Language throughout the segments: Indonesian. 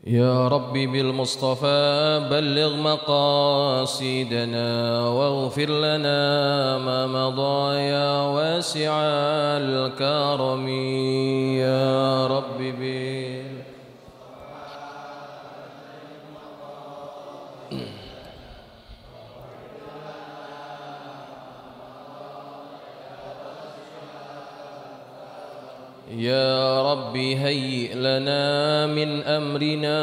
يا ربي بالمصطفى بلغ مقاصدنا واغفر لنا ما مضى يا واسع الكرم يا ربي يا ربي هيئ لنا من أمرنا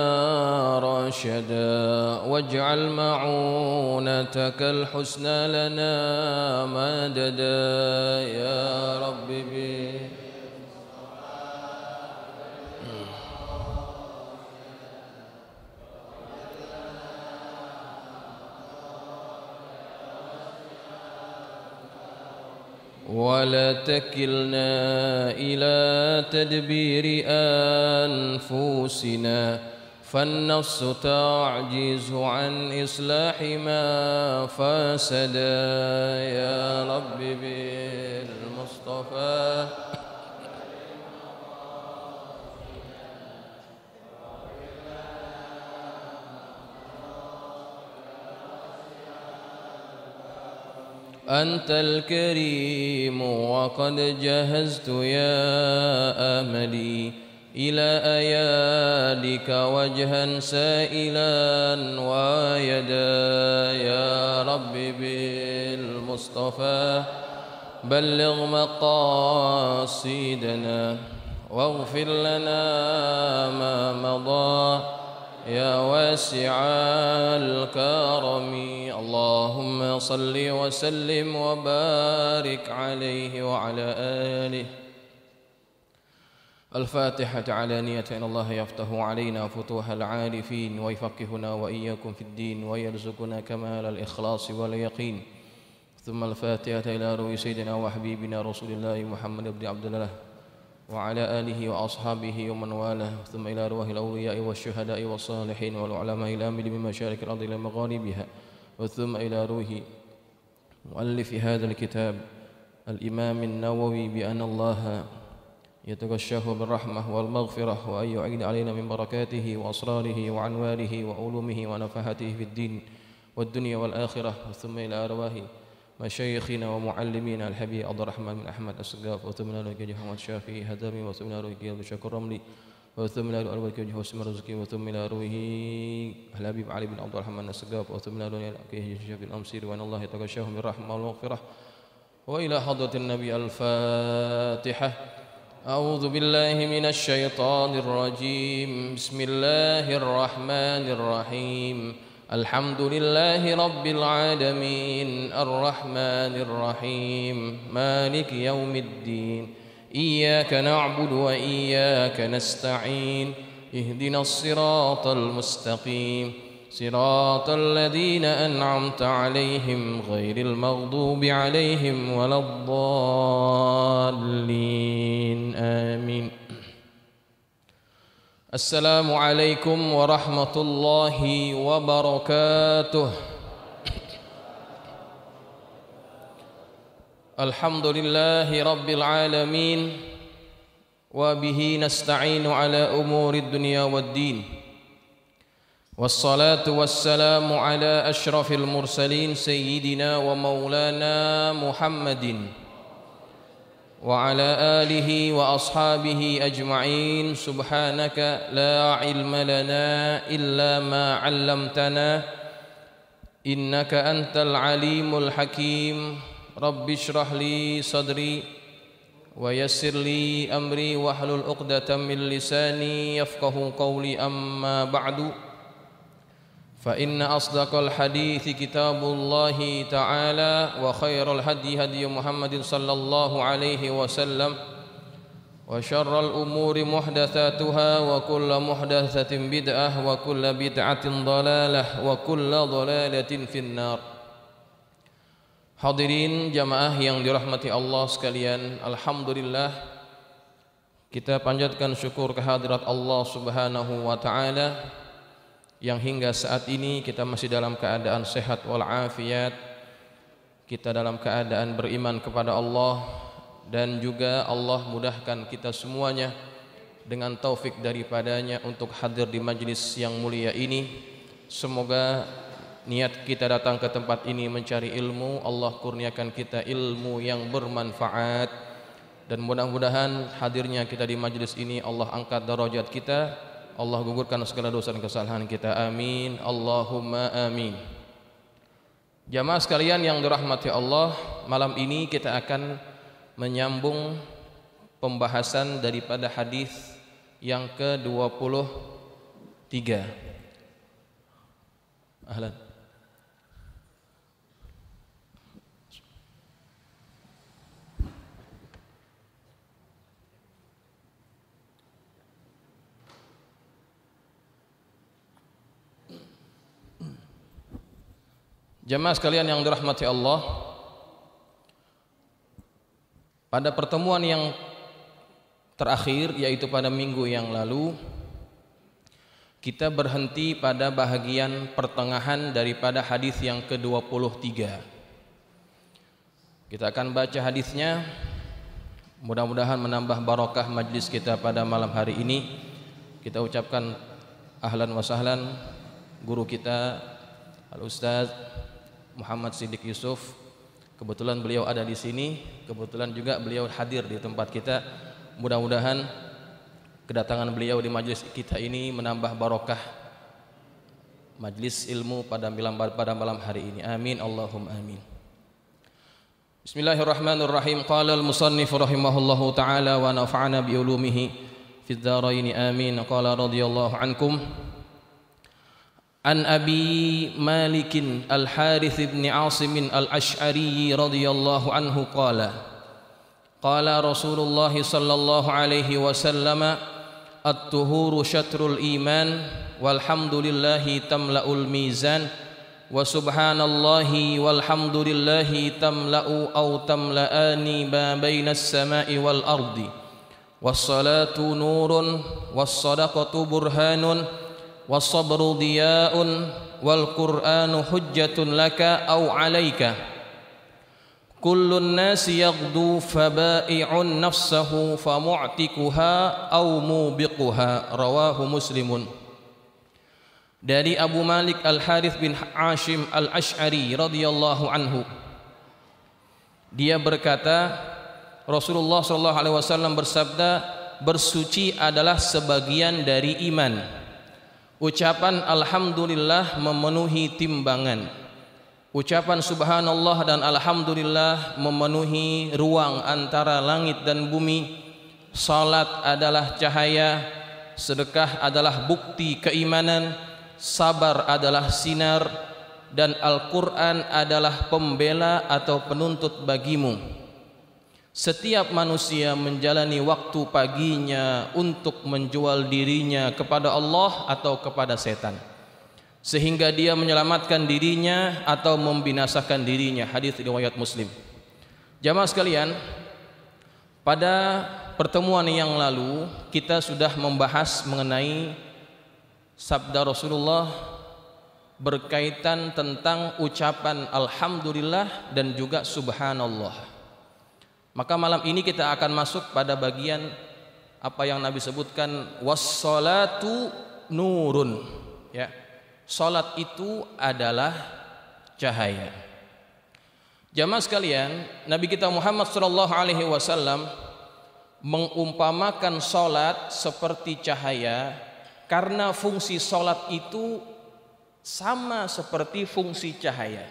رشدا واجعل معونتك الحسنى لنا مددا يا ربي ولا تكلنا إلى تدبير أنفسنا فالنفس تعجز عن إصلاح ما فسد يا رب بالمصطفى أنت الكريم وقد جهزت يا أملي إلى أيادك وجها سائلا ويدا يا رب بالمصطفى بلغ مقاصدنا واغفر لنا ما مضى يا واسع الكرم اللهم صل وسلم وبارك عليه وعلى آله. الفاتحة علانية. إن الله يفتح علينا فتوح العارفين ويفقهنا وإياكم في الدين ويرزقنا كمال الإخلاص واليقين. ثم الفاتحة إلى روح سيدنا وحبيبنا رسول الله محمد بن عبد الله وعلى آله وأصحابه ومن والاه. ثم إلى أرواح الأولياء والشهداء والصالحين والعلماء العاملين من مشارق الأرض إلى مغاربها. وثم إلى روح مؤلف هذا الكتاب الإمام النووي بأن الله يتغشاه بالرحمة والمغفرة وأن يعين علينا من بركاته وأسراره وعنوانه وعلومه ونفحاته في الدين والدنيا والآخرة. ثم إلى أرواح مشايخنا ومعلمينا الحبيب عبد الرحمن بن أحمد السقاف وثم إلى روح محمد شافعي هدامي وثم إلى روح أبو شكر رملي وثم إلى روح حسن رزقي وثم إلى روح الحبيب علي بن عبد الرحمن السقاف وثم إلى روح شافعي الأمصير وأن الله يتغشاهم بالرحمة والمغفرة. وإلى حضرة النبي الفاتحة. أعوذ بالله من الشيطان الرجيم. بسم الله الرحمن الرحيم. الحمد لله رب العالمين الرحمن الرحيم مالك يوم الدين إياك نعبد وإياك نستعين اهدنا الصراط المستقيم صراط الذين أنعمت عليهم غير المغضوب عليهم ولا الضالين آمين. السلام عليكم ورحمة الله وبركاته. الحمد لله رب العالمين وبه نستعين على أمور الدنيا والدين والصلاة والسلام على أشرف المرسلين سيدنا ومولانا محمد وعلى آله وأصحابه أجمعين. سبحانك لا علم لنا إلا ما علمتنا إنك أنت العليم الحكيم. رب اشرح لي صدري ويسر لي أمري واحلل عقدة من لساني يفقه قولي. أما بعد فإن أصدق الحديث كتاب الله تعالى وخير الهدي هدي محمد صلى الله عليه وسلم وشر الأمور محدثاتها وكل محدثة بدعة وكل بدعة ضلالة وكل ضلالة في النار. Hadirin jamaah yang dirahmati Allah sekalian, alhamdulillah kita panjatkan syukur kehadirat Allah Subhanahu wa taala yang hingga saat ini kita masih dalam keadaan sehat walafiat, kita dalam keadaan beriman kepada Allah, dan juga Allah mudahkan kita semuanya dengan taufik daripadanya untuk hadir di majlis yang mulia ini. Semoga niat kita datang ke tempat ini mencari ilmu, Allah kurniakan kita ilmu yang bermanfaat, dan mudah-mudahan hadirnya kita di majlis ini Allah angkat darajat kita, Allah gugurkan segala dosa dan kesalahan kita. Amin, Allahumma amin. Jamaah sekalian yang dirahmati Allah, malam ini kita akan menyambung pembahasan daripada hadis yang ke-23. Ahlan. Jamaah sekalian yang dirahmati Allah, pada pertemuan yang terakhir, yaitu pada minggu yang lalu, kita berhenti pada bahagian pertengahan daripada hadis yang ke-23. Kita akan baca hadisnya, mudah-mudahan menambah barakah majlis kita pada malam hari ini. Kita ucapkan ahlan wa sahlan guru kita Al-Ustaz Muhammad Siddiq Yusuf. Kebetulan beliau ada di sini, kebetulan juga beliau hadir di tempat kita. Mudah-mudahan kedatangan beliau di majlis kita ini menambah barakah majlis ilmu pada malam hari ini. Amin, Allahumma amin. Bismillahirrahmanirrahim. Qala al-musannif rahimahullahu ta'ala wa nafa'ana bi ulumihi fid dharain. Amin. Qala radhiyallahu ankum an Abi Malik al-Harith ibn Asim al-Ash'ari radhiyallahu anhu qala qala Rasulullah sallallahu alaihi wasallam at-tuhuru syatrul iman walhamdulillahi tamla'ul mizan wa subhanallahi walhamdulillahi tamla'u aw tamla'ani ma bainas sama'i wal ardi was-salatu nurun was-sadaqatu burhanun was-sabru diya'un wal qur'anu hujjatun laka aw 'alaika kullun nasi yaghdu faba'i'un nafsahu famu'tikuha aw mubiquha. Rawahu Muslimun. Dari Abu Malik Al-Harith bin Hashim Al-Ash'ari radhiyallahu anhu, dia berkata, Rasulullah sallallahu alaihi wasallam bersabda, bersuci adalah sebagian dari iman. Ucapan alhamdulillah memenuhi timbangan. Ucapan subhanallah dan alhamdulillah memenuhi ruang antara langit dan bumi. Salat adalah cahaya, sedekah adalah bukti keimanan, sabar adalah sinar, dan Al-Quran adalah pembela atau penuntut bagimu. Setiap manusia menjalani waktu paginya untuk menjual dirinya kepada Allah atau kepada setan, sehingga dia menyelamatkan dirinya atau membinasakan dirinya. Hadis riwayat Muslim. Jamaah sekalian, pada pertemuan yang lalu kita sudah membahas mengenai sabda Rasulullah berkaitan tentang ucapan alhamdulillah dan juga subhanallah. Maka malam ini kita akan masuk pada bagian apa yang Nabi sebutkan, was-salatu nurun, ya. Salat itu adalah cahaya. Jamaah sekalian, Nabi kita Muhammad sallallahu alaihi wasallam mengumpamakan salat seperti cahaya karena fungsi salat itu sama seperti fungsi cahaya.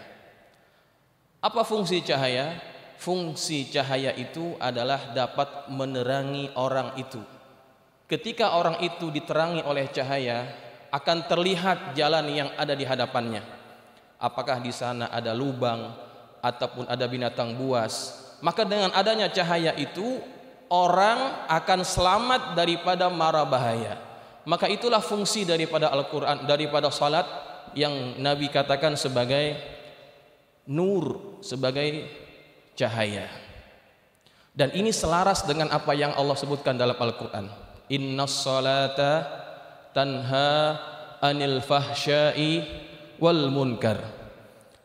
Apa fungsi cahaya? Fungsi cahaya itu adalah dapat menerangi orang itu. Ketika orang itu diterangi oleh cahaya, akan terlihat jalan yang ada di hadapannya. Apakah di sana ada lubang ataupun ada binatang buas, maka dengan adanya cahaya itu orang akan selamat daripada mara bahaya. Maka itulah fungsi daripada Al-Quran, daripada salat yang Nabi katakan sebagai nur, sebagai cahaya. Dan ini selaras dengan apa yang Allah sebutkan dalam Al-Quran. Innas salata tanha anil fahsya'i wal munkar.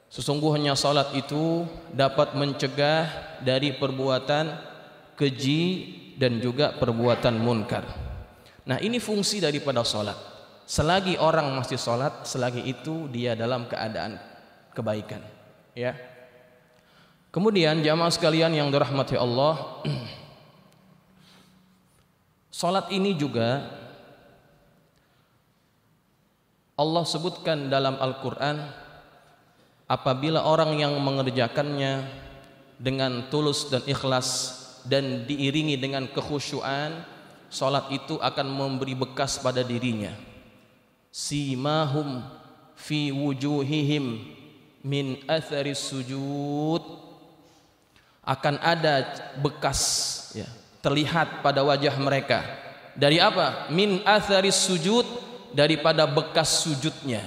Sesungguhnya salat itu dapat mencegah dari perbuatan keji dan juga perbuatan munkar. Nah, ini fungsi daripada sholat. Selagi orang masih sholat, selagi itu dia dalam keadaan kebaikan, ya. Kemudian jamaah sekalian yang dirahmati Allah, sholat ini juga Allah sebutkan dalam Al-Quran, apabila orang yang mengerjakannya dengan tulus dan ikhlas dan diiringi dengan kekhusyuan, sholat itu akan memberi bekas pada dirinya. Simahum fi wujuhihim min atharis sujud, akan ada bekas, ya, terlihat pada wajah mereka. Dari apa? Min atharis sujud, daripada bekas sujudnya.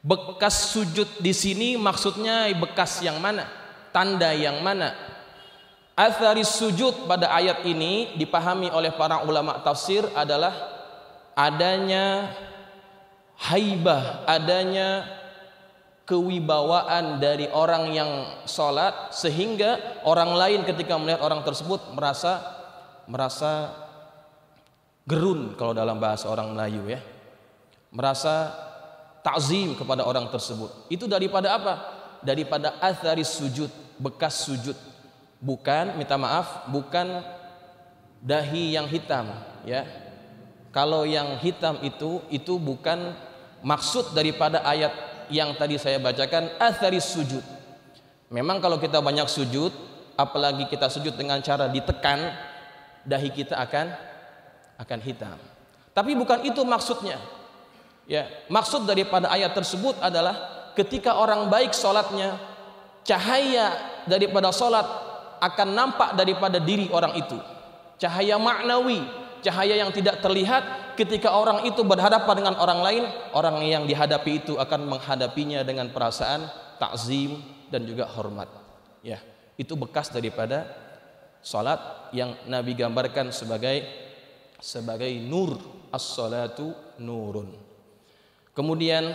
Bekas sujud di sini maksudnya bekas yang mana? Tanda yang mana? Atharis sujud pada ayat ini dipahami oleh para ulama tafsir adalah adanya haibah, adanya kewibawaan dari orang yang sholat, sehingga orang lain ketika melihat orang tersebut merasa gerun kalau dalam bahasa orang Melayu, ya, merasa ta'zim kepada orang tersebut. Itu daripada apa? Daripada atharis sujud, bekas sujud. Bukan, minta maaf, bukan dahi yang hitam, ya. Kalau yang hitam itu bukan maksud daripada ayat yang tadi saya bacakan, atharis sujud. Memang kalau kita banyak sujud, apalagi kita sujud dengan cara ditekan, dahi kita akan hitam. Tapi bukan itu maksudnya. Ya, maksud daripada ayat tersebut adalah ketika orang baik sholatnya, cahaya daripada sholat akan nampak daripada diri orang itu. Cahaya maknawi, cahaya yang tidak terlihat. Ketika orang itu berhadapan dengan orang lain, orang yang dihadapi itu akan menghadapinya dengan perasaan ta'zim dan juga hormat. Ya, itu bekas daripada salat yang Nabi gambarkan sebagai nur, as-salatu nurun. Kemudian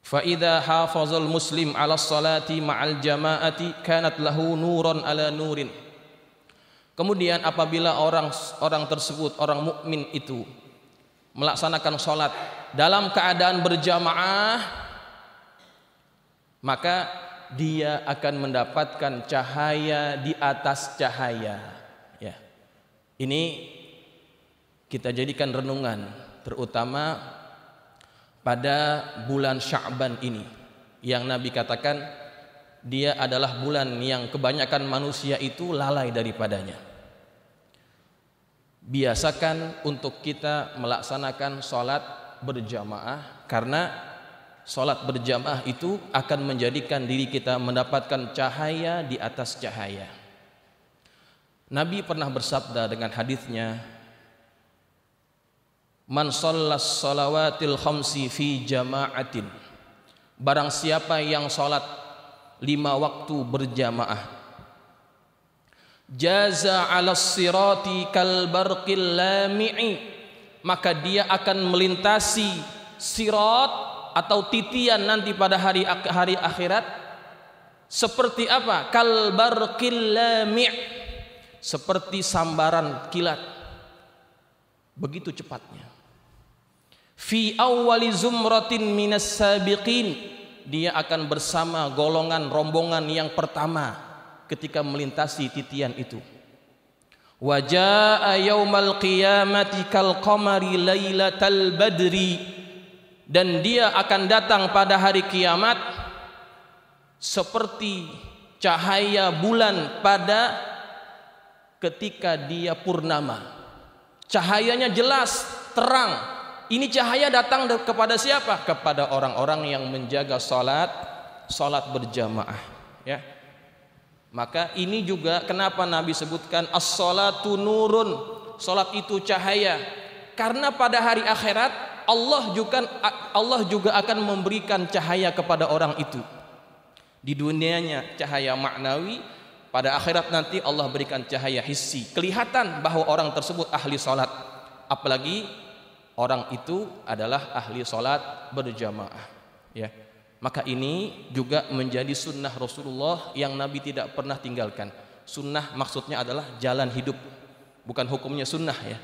fa idza hafazal muslim 'ala salati ma'al jama'ati kanat lahu nuran 'ala nurin. Kemudian apabila orang tersebut, orang mukmin itu melaksanakan salat dalam keadaan berjamaah, maka dia akan mendapatkan cahaya di atas cahaya, ya. Ini kita jadikan renungan, terutama pada bulan Sya'ban ini, yang Nabi katakan dia adalah bulan yang kebanyakan manusia itu lalai daripadanya. Biasakan untuk kita melaksanakan sholat berjamaah, karena sholat berjamaah itu akan menjadikan diri kita mendapatkan cahaya di atas cahaya. Nabi pernah bersabda dengan hadisnya, man shallas shalawatil khamsi fi jama'atin, barang siapa yang sholat 5 waktu berjamaah, jaza 'alas sirati kal barqil lami'i, maka dia akan melintasi sirat atau titian nanti pada hari akhirat seperti apa? Kal barqil lami', seperti sambaran kilat, begitu cepatnya. Fi awwali zumratin minas sabiqin, dia akan bersama golongan rombongan yang pertama ketika melintasi titian itu. Wa jaa yaumal qiyamati kal qamari lailatal badri, dan dia akan datang pada hari kiamat seperti cahaya bulan pada ketika dia purnama. Cahayanya jelas, terang. Ini cahaya datang kepada siapa? Kepada orang-orang yang menjaga salat berjamaah, ya. Maka ini juga kenapa Nabi sebutkan as-salatu nurun, salat itu cahaya. Karena pada hari akhirat Allah juga akan memberikan cahaya kepada orang itu. Di dunianya cahaya maknawi, pada akhirat nanti Allah berikan cahaya hissi. Kelihatan bahwa orang tersebut ahli salat, apalagi orang itu adalah ahli salat berjamaah, ya. Maka ini juga menjadi sunnah Rasulullah yang Nabi tidak pernah tinggalkan. Sunnah maksudnya adalah jalan hidup, bukan hukumnya sunnah ya.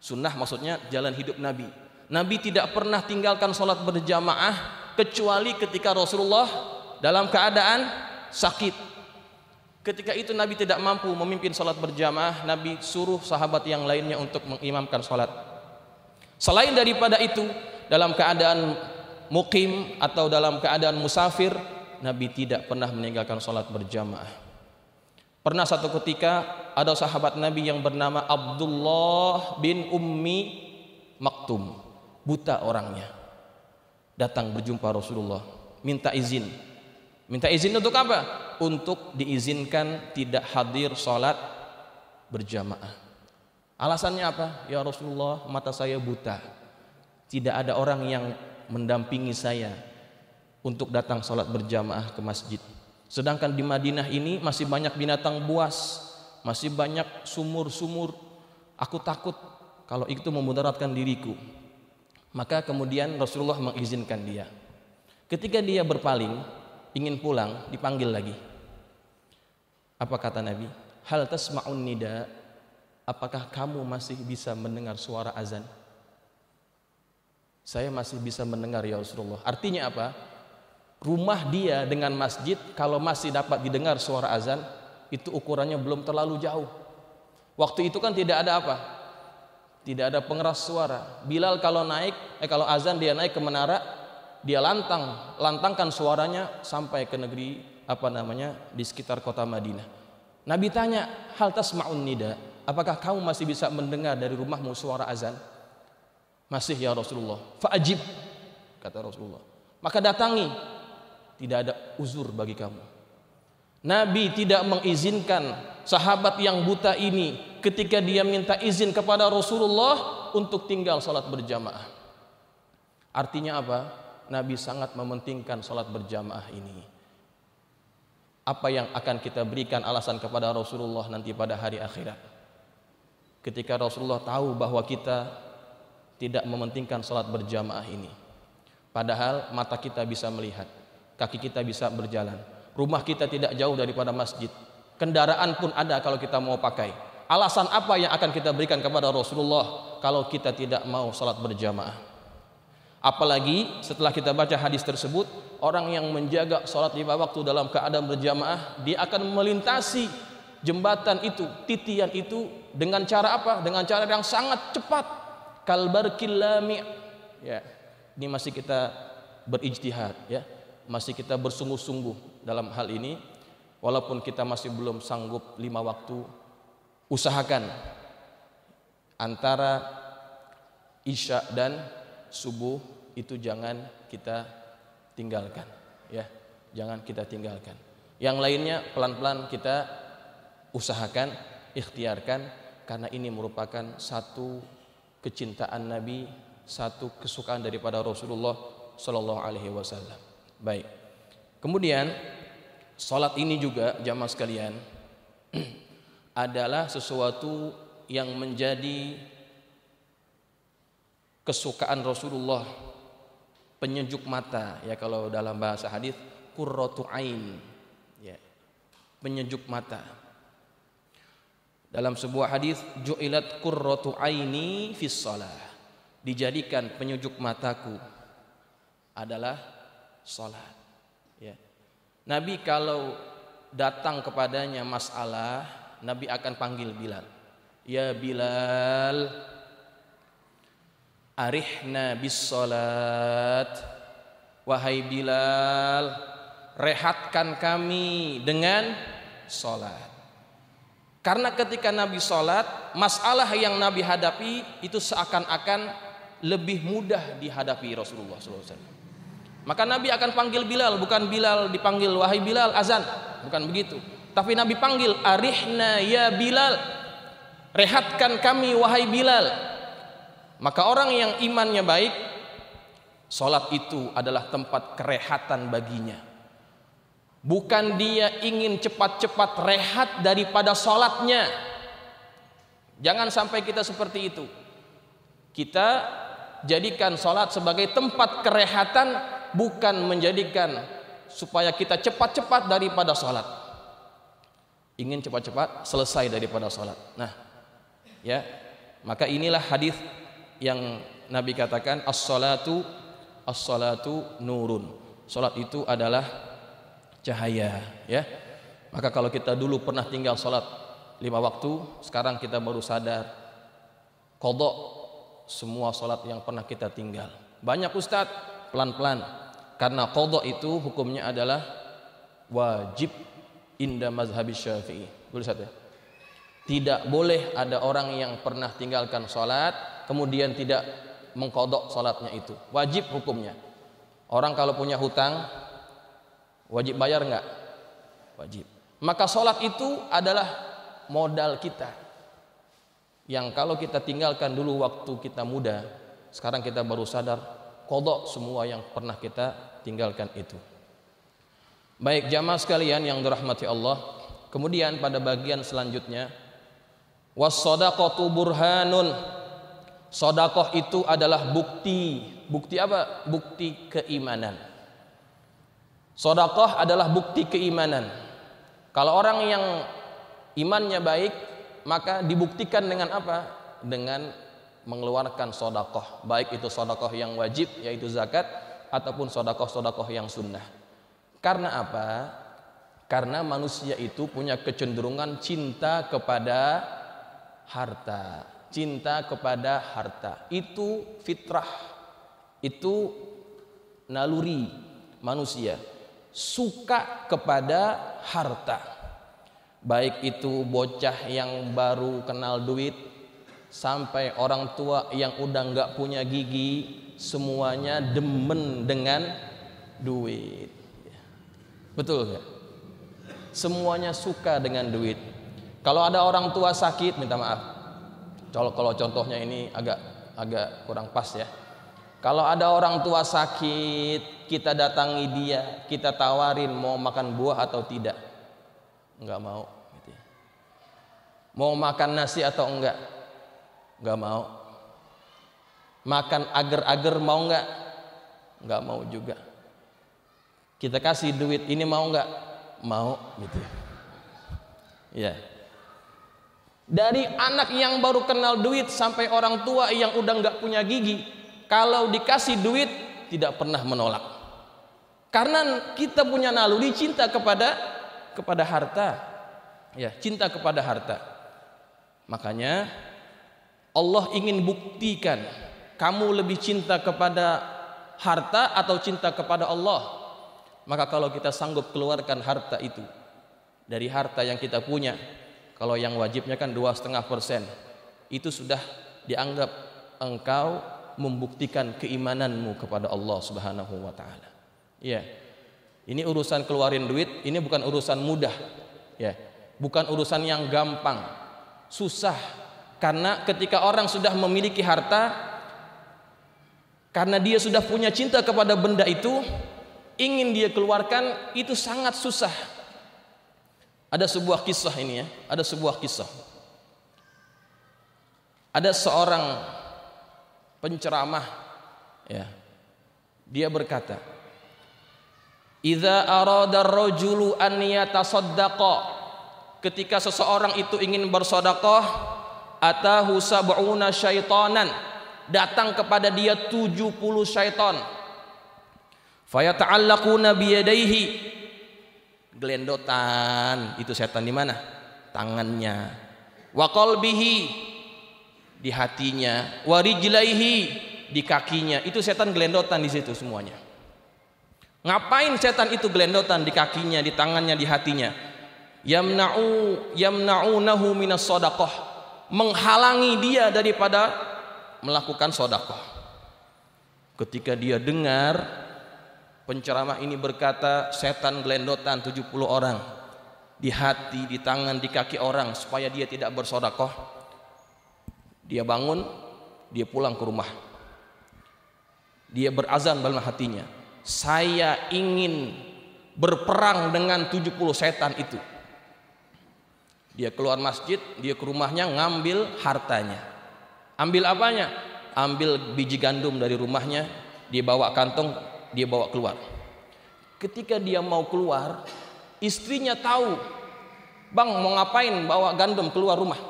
Sunnah maksudnya jalan hidup Nabi. Nabi tidak pernah tinggalkan sholat berjamaah kecuali ketika Rasulullah dalam keadaan sakit. Ketika itu Nabi tidak mampu memimpin sholat berjamaah, Nabi suruh sahabat yang lainnya untuk mengimamkan sholat. Selain daripada itu, dalam keadaan mukim atau dalam keadaan musafir, Nabi tidak pernah meninggalkan sholat berjamaah. Pernah satu ketika ada sahabat Nabi yang bernama Abdullah bin Ummi Maktum, buta orangnya, datang berjumpa Rasulullah, minta izin. Minta izin untuk apa? Untuk diizinkan tidak hadir sholat berjamaah. Alasannya apa? Ya Rasulullah, mata saya buta, tidak ada orang yang mendampingi saya untuk datang sholat berjamaah ke masjid. Sedangkan di Madinah ini masih banyak binatang buas, masih banyak sumur-sumur. Aku takut kalau itu memudaratkan diriku. Maka kemudian Rasulullah mengizinkan dia. Ketika dia berpaling ingin pulang, dipanggil lagi. Apa kata Nabi? Hal tasma'un nida? Apakah kamu masih bisa mendengar suara azan? Saya masih bisa mendengar ya Rasulullah. Artinya apa? Rumah dia dengan masjid kalau masih dapat didengar suara azan, itu ukurannya belum terlalu jauh. Waktu itu kan tidak ada apa? Tidak ada pengeras suara. Bilal kalau kalau azan dia naik ke menara, dia lantangkan suaranya sampai ke negeri di sekitar kota Madinah. Nabi tanya, hal tasma'un nida? Apakah kamu masih bisa mendengar dari rumahmu suara azan? Masih ya Rasulullah. Fa'ajib, kata Rasulullah. Maka datangi, tidak ada uzur bagi kamu. Nabi tidak mengizinkan sahabat yang buta ini ketika dia minta izin kepada Rasulullah untuk tinggal salat berjamaah. Artinya apa? Nabi sangat mementingkan salat berjamaah ini. Apa yang akan kita berikan alasan kepada Rasulullah nanti pada hari akhirat? Ketika Rasulullah tahu bahwa kita tidak mementingkan salat berjamaah ini. Padahal mata kita bisa melihat, kaki kita bisa berjalan, rumah kita tidak jauh daripada masjid, kendaraan pun ada kalau kita mau pakai. Alasan apa yang akan kita berikan kepada Rasulullah kalau kita tidak mau salat berjamaah? Apalagi setelah kita baca hadis tersebut, orang yang menjaga salat 5 waktu dalam keadaan berjamaah, dia akan melintasi jembatan itu, titian itu dengan cara apa? Dengan cara yang sangat cepat. Kalbarkil lami'. Ya, ini masih kita berijtihad ya. Masih kita bersungguh-sungguh dalam hal ini, walaupun kita masih belum sanggup 5 waktu, usahakan antara isya dan subuh itu jangan kita tinggalkan ya, jangan kita tinggalkan. Yang lainnya pelan-pelan kita usahakan, ikhtiarkan, karena ini merupakan satu kecintaan Nabi, satu kesukaan daripada Rasulullah Sallallahu Alaihi Wasallam. Baik. Kemudian salat ini juga jamaah sekalian adalah sesuatu yang menjadi kesukaan Rasulullah, penyejuk mata ya, kalau dalam bahasa hadis qurratu ain ya, penyejuk mata. Dalam sebuah hadis, ju'ilat qurratu aini fis shalah, dijadikan penyejuk mataku adalah salat ya. Nabi kalau datang kepadanya masalah, Nabi akan panggil Bilal. Ya Bilal, arihna bis salat. Wahai Bilal, rehatkan kami dengan salat. Karena ketika Nabi salat, masalah yang Nabi hadapi itu seakan-akan lebih mudah dihadapi Rasulullah SAW. Maka Nabi akan panggil Bilal, bukan Bilal dipanggil wahai Bilal azan, bukan begitu. Tapi Nabi panggil arihna ya Bilal, rehatkan kami wahai Bilal. Maka orang yang imannya baik, salat itu adalah tempat kerehatan baginya. Bukan dia ingin cepat-cepat rehat daripada salatnya. Jangan sampai kita seperti itu. Kita jadikan salat sebagai tempat kerehatan, bukan menjadikan supaya kita cepat-cepat daripada salat. Ingin cepat-cepat selesai daripada salat. Nah, Ya, maka inilah hadis yang Nabi katakan as-salatu nurun. Salat itu adalah cahaya, ya. Maka kalau kita dulu pernah tinggal salat 5 waktu, sekarang kita baru sadar qadha semua salat yang pernah kita tinggal. Banyak ustaz, pelan-pelan. Karena qadha itu hukumnya adalah wajib inda mazhabi Syafi'i. Boleh Ustaz ya? Tidak boleh ada orang yang pernah tinggalkan salat kemudian tidak mengqadha salatnya itu. Wajib hukumnya. Orang kalau punya hutang wajib bayar enggak? Wajib. Maka salat itu adalah modal kita. Yang kalau kita tinggalkan dulu waktu kita muda, sekarang kita baru sadar qadha semua yang pernah kita tinggalkan itu. Baik jamaah sekalian yang dirahmati Allah, kemudian pada bagian selanjutnya was-shadaqatu burhanun. Sedekah itu adalah bukti. Bukti apa? Bukti keimanan. Sedekah adalah bukti keimanan. Kalau orang yang imannya baik, maka dibuktikan dengan apa? Dengan mengeluarkan sedekah, baik itu sedekah yang wajib yaitu zakat ataupun sedekah yang sunnah. Karena apa? Karena manusia itu punya kecenderungan cinta kepada harta. Cinta kepada harta itu fitrah, itu naluri manusia, suka kepada harta. Baik itu bocah yang baru kenal duit sampai orang tua yang udah nggak punya gigi, semuanya demen dengan duit. Betul nggak? Semuanya suka dengan duit. Kalau ada orang tua sakit, minta maaf. Kalau contohnya ini agak kurang pas ya. Kalau ada orang tua sakit, kita datangi dia, kita tawarin mau makan buah atau tidak, nggak mau. Gitu ya. Mau makan nasi atau enggak, nggak mau. Makan agar-agar mau nggak mau juga. Kita kasih duit, ini mau nggak? Mau, gitu. Ya. Dari anak yang baru kenal duit sampai orang tua yang udah nggak punya gigi, kalau dikasih duit tidak pernah menolak. Karena kita punya naluri cinta kepada harta. Ya, cinta kepada harta. Makanya Allah ingin buktikan kamu lebih cinta kepada harta atau cinta kepada Allah. Maka kalau kita sanggup keluarkan harta itu dari harta yang kita punya, kalau yang wajibnya kan 2,5%, itu sudah dianggap engkau membuktikan keimananmu kepada Allah Subhanahu wa taala. Ya. Ini urusan keluarin duit, ini bukan urusan mudah. Ya. Bukan urusan yang gampang. Susah. Karena ketika orang sudah memiliki harta, karena dia sudah punya cinta kepada benda itu, ingin dia keluarkan itu sangat susah. Ada sebuah kisah ini ya, ada sebuah kisah. Ada seorang penceramah ya. Dia berkata, "Idza arada ar-rajulu an yatasaddaqa." Ketika seseorang itu ingin bersedekah, atahu sab'una syaitanan. Datang kepada dia 70 syaitan. Fayata'allaquna biyadaihi. Gelendotan, itu setan di mana? Tangannya. Wa qalbihi, di hatinya. Wa rijlaihi, di kakinya. Itu setan gelendotan di situ semuanya. Ngapain setan itu gelendotan di kakinya, di tangannya, di hatinya? Yamna'unahu minas shadaqah. Menghalangi dia daripada melakukan sedekah. Ketika dia dengar penceramah ini berkata setan gelendotan 70 orang di hati, di tangan, di kaki orang supaya dia tidak bersedekah, dia bangun, dia pulang ke rumah. Dia berazan dalam hatinya, saya ingin berperang dengan 70 setan itu. Dia keluar masjid, dia ke rumahnya ngambil hartanya. Ambil apanya? Ambil biji gandum dari rumahnya, dia bawa kantong, dia bawa keluar. Ketika dia mau keluar, istrinya tahu, "Bang, mau ngapain bawa gandum keluar rumah?"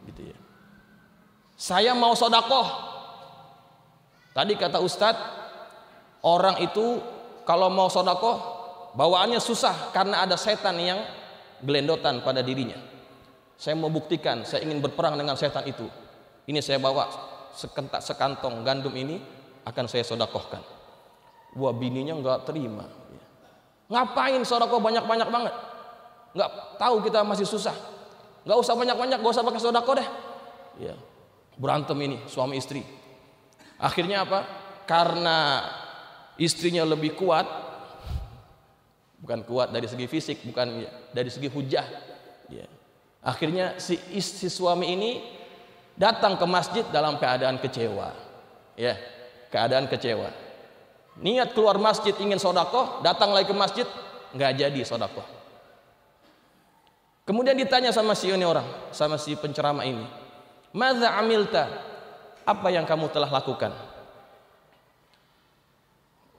Gitu ya. Saya mau sodakoh. Tadi kata Ustadz, orang itu kalau mau sodakoh bawaannya susah karena ada setan yang gelendotan pada dirinya. Saya mau buktikan, saya ingin berperang dengan setan itu. Ini saya bawa sekantong gandum ini akan saya sodakohkan. Wah, bininya nggak terima. Ngapain sodakoh banyak-banyak banget? Nggak tahu kita masih susah. Nggak usah banyak-banyak, nggak usah pakai sodakoh deh. Ya, berantem ini suami istri. Akhirnya apa? Karena istrinya lebih kuat, bukan kuat dari segi fisik, bukan dari segi hujah. Ya. Akhirnya si suami ini datang ke masjid dalam keadaan kecewa. Ya, keadaan kecewa. Niat keluar masjid ingin sodakoh, datang lagi ke masjid, nggak jadi sodakoh. Kemudian ditanya sama si ini orang, sama si penceramah ini, "Madza amilta?" Apa yang kamu telah lakukan?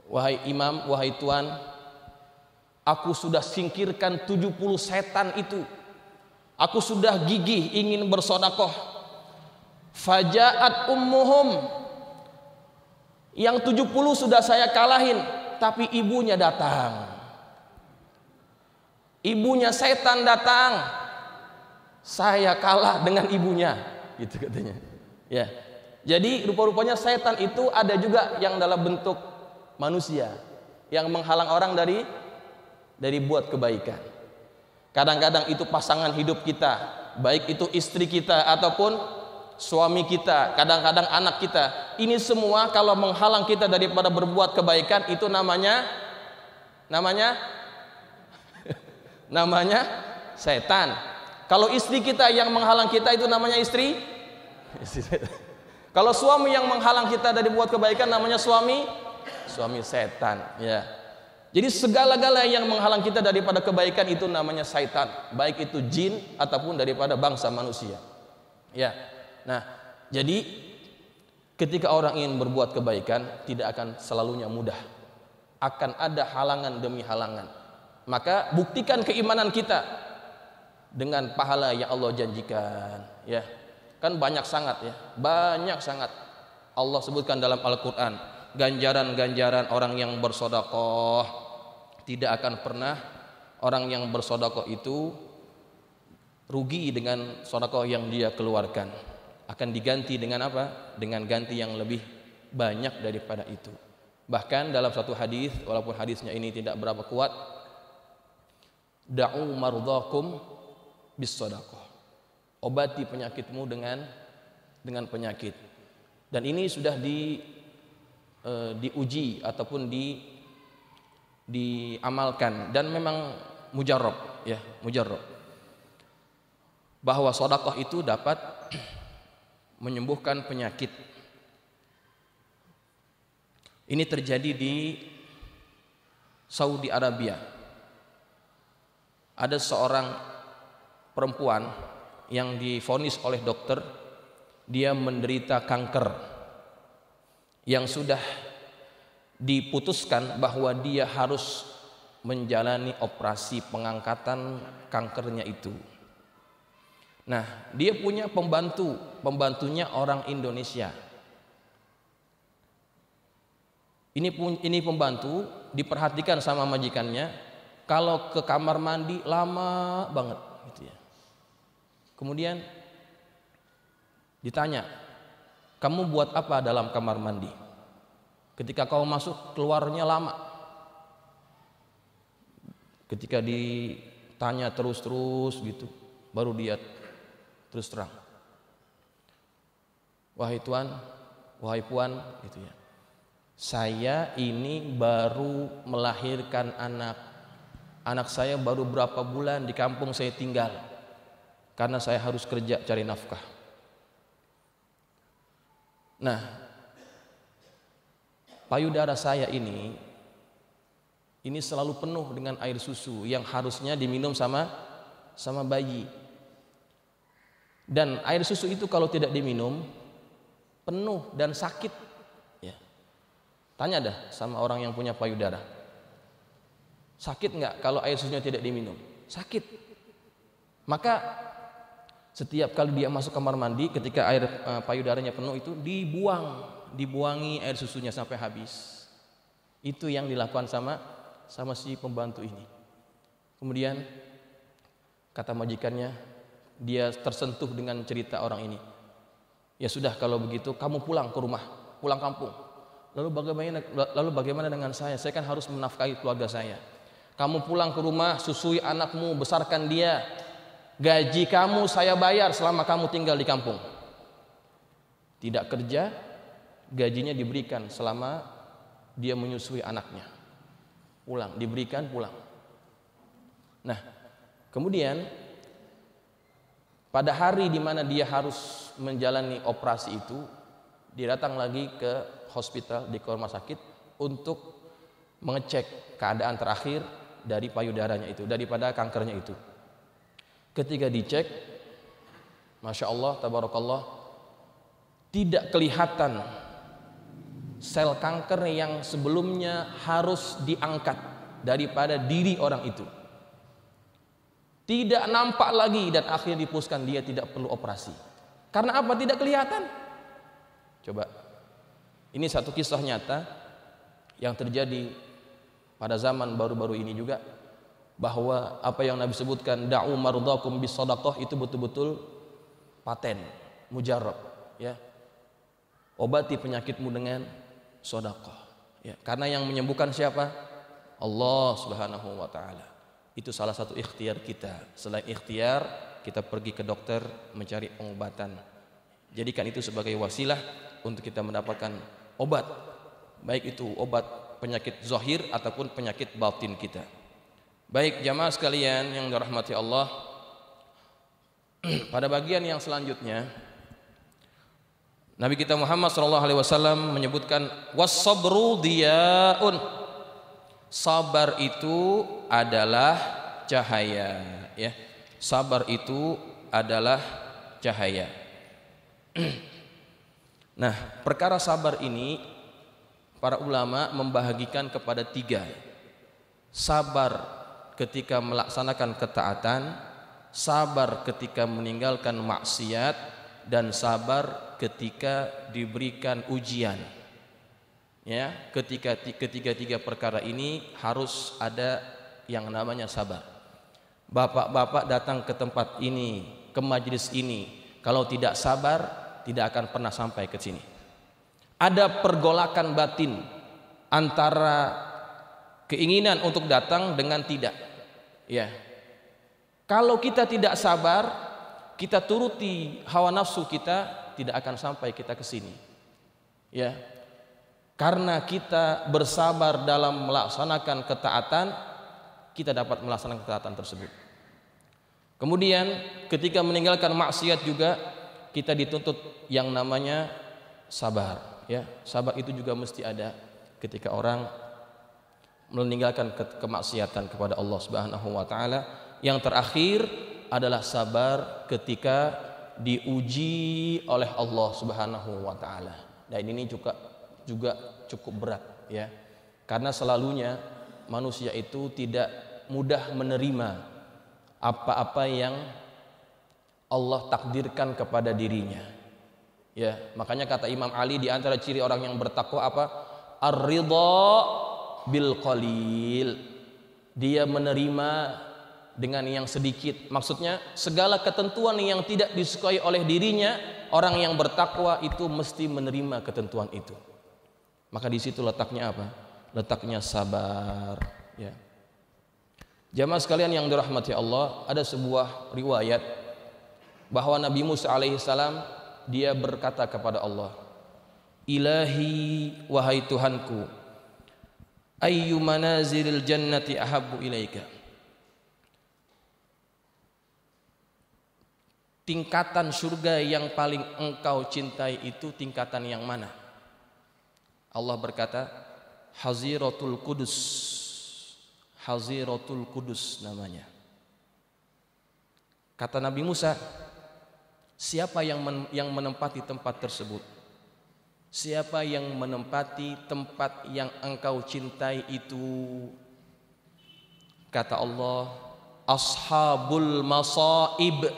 Wahai imam, wahai tuan, aku sudah singkirkan 70 setan itu. Aku sudah gigih ingin bersodakoh. Fajaat ummuhum. Yang 70 sudah saya kalahin, tapi ibunya datang. Ibunya setan datang. Saya kalah dengan ibunya, gitu katanya. Ya. Jadi rupa-rupanya setan itu ada juga yang dalam bentuk manusia yang menghalang orang dari buat kebaikan. Kadang-kadang itu pasangan hidup kita, baik itu istri kita ataupun suami kita, kadang-kadang anak kita. Ini semua kalau menghalang kita daripada berbuat kebaikan itu namanya setan. Kalau istri kita yang menghalang kita itu namanya istri setan. Kalau suami yang menghalang kita dari buat kebaikan namanya suami setan, ya. Jadi segala-gala yang menghalang kita daripada kebaikan itu namanya setan, baik itu jin ataupun daripada bangsa manusia. Ya. Nah, jadi ketika orang ingin berbuat kebaikan tidak akan selalunya mudah. Akan ada halangan demi halangan. Maka buktikan keimanan kita dengan pahala yang Allah janjikan, ya. Kan banyak sangat ya, banyak sangat Allah sebutkan dalam Al-Quran. Ganjaran-ganjaran orang yang bersodakoh, tidak akan pernah orang yang bersodakoh itu rugi dengan sodakoh yang dia keluarkan. Akan diganti dengan apa? Dengan ganti yang lebih banyak daripada itu. Bahkan dalam satu hadis, walaupun hadisnya ini tidak berapa kuat, da'u mardhakum bis sodakoh. Obati penyakitmu dengan penyakit. Dan ini sudah diuji ataupun diamalkan dan memang mujarrab, ya, mujarrab. Bahwa sedekah itu dapat menyembuhkan penyakit. Ini terjadi di Saudi Arabia. Ada seorang perempuan yang divonis oleh dokter, dia menderita kanker yang sudah diputuskan bahwa dia harus menjalani operasi pengangkatan kankernya itu. Nah, dia punya pembantunya orang Indonesia. Ini pembantu diperhatikan sama majikannya, kalau ke kamar mandi lama banget gitu ya. Kemudian ditanya, kamu buat apa dalam kamar mandi? Ketika kau masuk keluarnya lama. Ketika ditanya terus gitu, baru dia terus terang. Wahai tuan, wahai puan, gitu ya. Saya ini baru melahirkan anak. Anak saya baru berapa bulan di kampung saya tinggal. Karena saya harus kerja cari nafkah. Nah, payudara saya ini selalu penuh dengan air susu yang harusnya diminum sama bayi. Dan air susu itu kalau tidak diminum penuh dan sakit. Ya. Tanya dah sama orang yang punya payudara. Sakit nggak kalau air susunya tidak diminum? Sakit. Maka Setiap kali dia masuk kamar mandi, ketika air payudaranya penuh itu dibuangi air susunya sampai habis. Itu yang dilakukan sama si pembantu ini. Kemudian kata majikannya, dia tersentuh dengan cerita orang ini. Ya sudah, kalau begitu kamu pulang ke rumah, pulang kampung. Lalu bagaimana dengan saya? Saya kan harus menafkahi keluarga saya. Kamu pulang ke rumah, susui anakmu, besarkan dia. Gaji kamu saya bayar selama kamu tinggal di kampung. Tidak kerja, gajinya diberikan selama dia menyusui anaknya. Pulang, diberikan, pulang. Nah, kemudian pada hari di mana dia harus menjalani operasi itu, dia datang lagi ke hospital, di rumah sakit untuk mengecek keadaan terakhir dari payudaranya itu, daripada kankernya itu. Ketika dicek, Masya Allah, Tabarakallah, tidak kelihatan sel kanker yang sebelumnya harus diangkat daripada diri orang itu. Tidak nampak lagi, dan akhirnya diputuskan dia tidak perlu operasi. Karena apa? Tidak kelihatan. Coba, ini satu kisah nyata yang terjadi pada zaman baru-baru ini juga, bahwa apa yang Nabi sebutkan, da'u mardakum bis shadaqah, itu betul-betul paten, mujarab, ya. Obati penyakitmu dengan sedekah, ya. Karena yang menyembuhkan siapa? Allah Subhanahu wa taala. Itu salah satu ikhtiar kita. Selain ikhtiar, kita pergi ke dokter mencari pengobatan. Jadikan itu sebagai wasilah untuk kita mendapatkan obat, baik itu obat penyakit zahir ataupun penyakit batin kita. Baik jamaah sekalian yang dirahmati Allah, pada bagian yang selanjutnya Nabi kita Muhammad SAW menyebutkan was-sabru diyaun. Sabar itu adalah cahaya, ya. Sabar itu adalah cahaya. Nah, perkara sabar ini para ulama membahagikan kepada 3. Sabar ketika melaksanakan ketaatan, sabar ketika meninggalkan maksiat, dan sabar ketika diberikan ujian. Ya, ketiga perkara ini harus ada yang namanya sabar. Bapak-bapak datang ke tempat ini, ke majelis ini, kalau tidak sabar tidak akan pernah sampai ke sini. Ada pergolakan batin antara keinginan untuk datang dengan tidak. Ya. Kalau kita tidak sabar, kita turuti hawa nafsu kita, tidak akan sampai kita ke sini. Ya. Karena kita bersabar dalam melaksanakan ketaatan, kita dapat melaksanakan ketaatan tersebut. Kemudian ketika meninggalkan maksiat juga kita dituntut yang namanya sabar, ya. Sabar itu juga mesti ada ketika orang meninggalkan kemaksiatan kepada Allah Subhanahu wa taala. Yang terakhir adalah sabar ketika diuji oleh Allah Subhanahu wa taala. Dan ini juga cukup berat, ya. Karena selalunya manusia itu tidak mudah menerima apa-apa yang Allah takdirkan kepada dirinya. Ya, makanya kata Imam Ali, di antara ciri orang yang bertakwa apa? Ar-ridha bil qalil. Dia menerima dengan yang sedikit. Maksudnya segala ketentuan yang tidak disukai oleh dirinya, orang yang bertakwa itu mesti menerima ketentuan itu. Maka di situ letaknya apa? Letaknya sabar, ya. Jamaah sekalian yang dirahmati Allah, ada sebuah riwayat bahwa Nabi Musa alaihissalam dia berkata kepada Allah, Ilahi, wahai Tuhanku, ayyu manazilil jannati ahabbu ilaika. Tingkatan surga yang paling engkau cintai itu tingkatan yang mana? Allah berkata, Haziratul Qudus. Haziratul Qudus namanya. Kata Nabi Musa, siapa yang menempati tempat tersebut? Siapa yang menempati tempat yang engkau cintai itu? Kata Allah, Ashabul Masaib,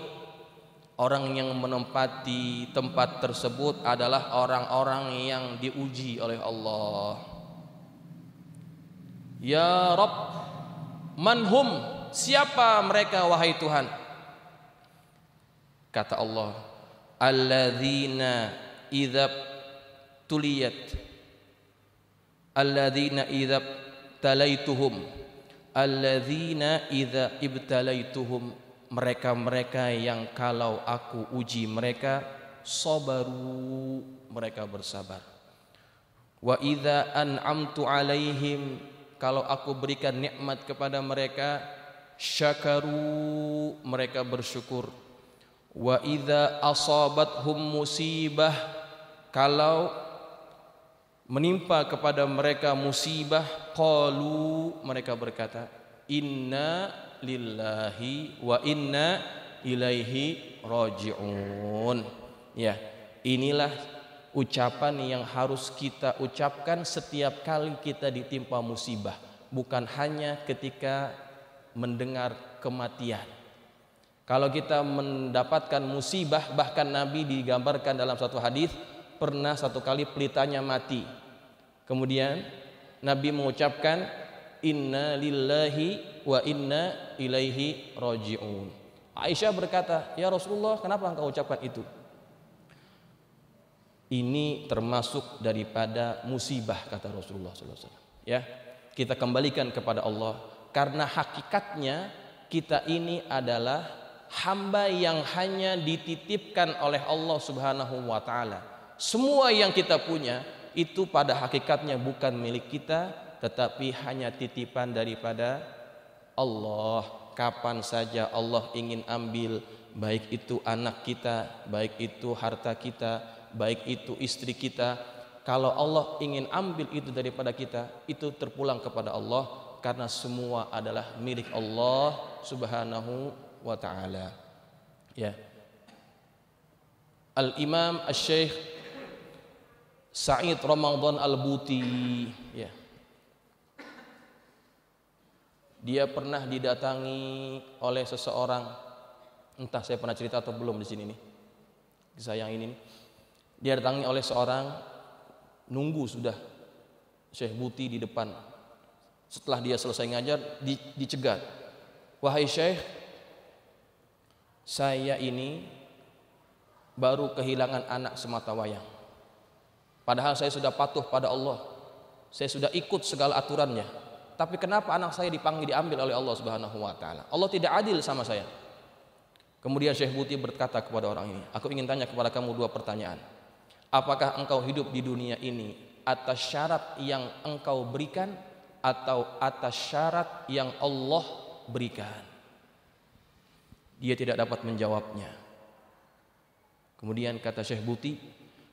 Orang yang menempati tempat tersebut adalah orang-orang yang diuji oleh Allah. Ya Rabb, manhum, siapa mereka wahai Tuhan? Kata Allah, alladzina idza tuliyat, alladzina idza talaituhum, alladzina idza ibtalaituhum, mereka-mereka yang kalau aku uji mereka sabaru, mereka bersabar. Wa idza an'amtu alaihim, kalau aku berikan nikmat kepada mereka syakaru, mereka bersyukur. Wa idza asabathum musibah, kalau menimpa kepada mereka musibah qalu, mereka berkata inna lillahi wa inna ilaihi raji'un. Ya, inilah ucapan yang harus kita ucapkan setiap kali kita ditimpa musibah, bukan hanya ketika mendengar kematian. Kalau kita mendapatkan musibah, bahkan Nabi digambarkan dalam satu hadis pernah satu kali pelitanya mati. Kemudian Nabi mengucapkan inna lillahi wa inna ilaihi raji'un. Aisyah berkata, ya Rasulullah, kenapa engkau ucapkan itu? Ini termasuk daripada musibah, kata Rasulullah SAW. Ya, kita kembalikan kepada Allah, karena hakikatnya kita ini adalah hamba yang hanya dititipkan oleh Allah Subhanahu wa taala. Semua yang kita punya itu pada hakikatnya bukan milik kita, tetapi hanya titipan daripada Allah. Kapan saja Allah ingin ambil, baik itu anak kita, baik itu harta kita, baik itu istri kita, kalau Allah ingin ambil itu daripada kita, itu terpulang kepada Allah, karena semua adalah milik Allah Subhanahu wa ta'ala. Ya. Al-Imam Asy-Syaikh Sa'id Ramadan Al-Buti, ya, dia pernah didatangi oleh seseorang, entah saya pernah cerita atau belum di sini nih, kisah yang ini nih. Dia didatangi oleh seorang, nunggu sudah Syekh Buti di depan. Setelah dia selesai ngajar, dicegat, wahai Syekh, saya ini baru kehilangan anak sematawayang. Padahal saya sudah patuh pada Allah, saya sudah ikut segala aturannya. Tapi kenapa anak saya diambil oleh Allah Subhanahu wa taala? Allah tidak adil sama saya. Kemudian Syekh Buti berkata kepada orang ini, aku ingin tanya kepada kamu dua pertanyaan. Apakah engkau hidup di dunia ini atas syarat yang engkau berikan atau atas syarat yang Allah berikan? Dia tidak dapat menjawabnya. Kemudian kata Syekh Buti,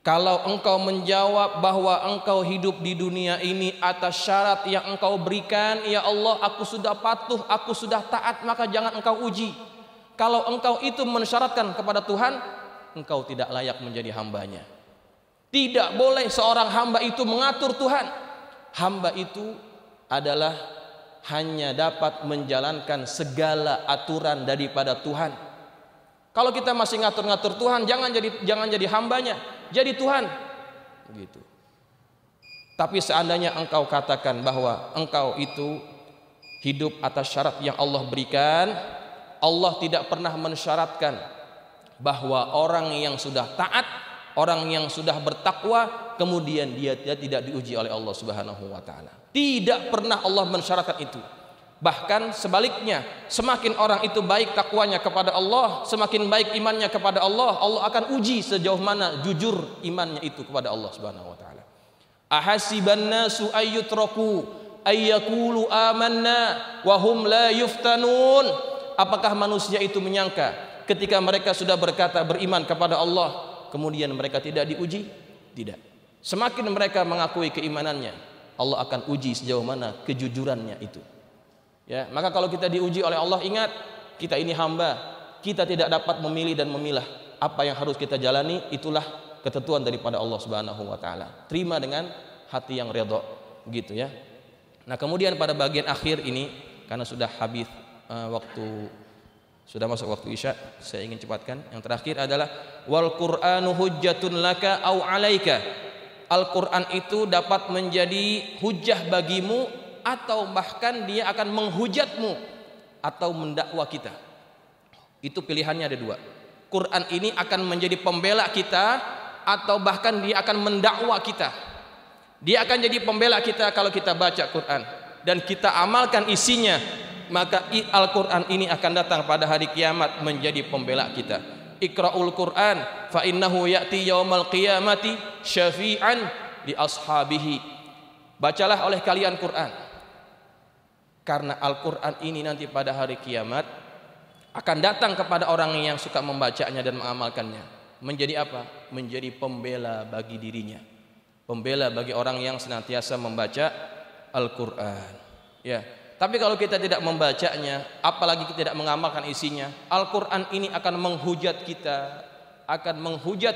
kalau engkau menjawab bahwa engkau hidup di dunia ini atas syarat yang engkau berikan, ya Allah, aku sudah patuh, aku sudah taat, maka jangan engkau uji. Kalau engkau itu mensyaratkan kepada Tuhan, engkau tidak layak menjadi hambanya. Tidak boleh seorang hamba itu mengatur Tuhan. Hamba itu adalah hanya dapat menjalankan segala aturan daripada Tuhan. Kalau kita masih ngatur-ngatur Tuhan, jangan jadi hambanya, jadi Tuhan. Begitu. Tapi seandainya engkau katakan bahwa engkau itu hidup atas syarat yang Allah berikan, Allah tidak pernah mensyaratkan bahwa orang yang sudah taat, orang yang sudah bertakwa, kemudian dia tidak diuji oleh Allah Subhanahu wa taala. Tidak pernah Allah mensyaratkan itu. Bahkan sebaliknya, semakin orang itu baik takwanya kepada Allah, semakin baik imannya kepada Allah, Allah akan uji sejauh mana jujur imannya itu kepada Allah Subhanahu wa taala. Ahasiban nasu ayyutraku ayyaqulu amanna wa hum la yuftanun. Apakah manusia itu menyangka ketika mereka sudah berkata beriman kepada Allah, kemudian mereka tidak diuji? Tidak. Semakin mereka mengakui keimanannya, Allah akan uji sejauh mana kejujurannya itu. Ya, maka kalau kita diuji oleh Allah, ingat, kita ini hamba, kita tidak dapat memilih dan memilah apa yang harus kita jalani. Itulah ketentuan daripada Allah Subhanahu wa taala. Terima dengan hati yang redha, gitu ya. Nah, kemudian pada bagian akhir ini, karena sudah habis waktu Sudah masuk waktu Isya, saya ingin cepatkan. Yang terakhir adalah wal Qur'anu hujjatun laka au 'alaika. Al-Qur'an itu dapat menjadi hujjah bagimu atau bahkan dia akan menghujatmu atau mendakwa kita. Itu pilihannya ada dua. Quran ini akan menjadi pembela kita atau bahkan dia akan mendakwa kita. Dia akan jadi pembela kita kalau kita baca Quran dan kita amalkan isinya, maka Al-Quran ini akan datang pada hari kiamat menjadi pembela kita. Iqra'ul Quran fa innahu ya'ti yaumal qiyamati syafi'an li ashabihi. Bacalah oleh kalian Quran, karena Al-Quran ini nanti pada hari kiamat akan datang kepada orang yang suka membacanya dan mengamalkannya. Menjadi apa? Menjadi pembela bagi dirinya, pembela bagi orang yang senantiasa membaca Al-Quran. Ya. Tapi kalau kita tidak membacanya, apalagi kita tidak mengamalkan isinya, Al-Quran ini akan menghujat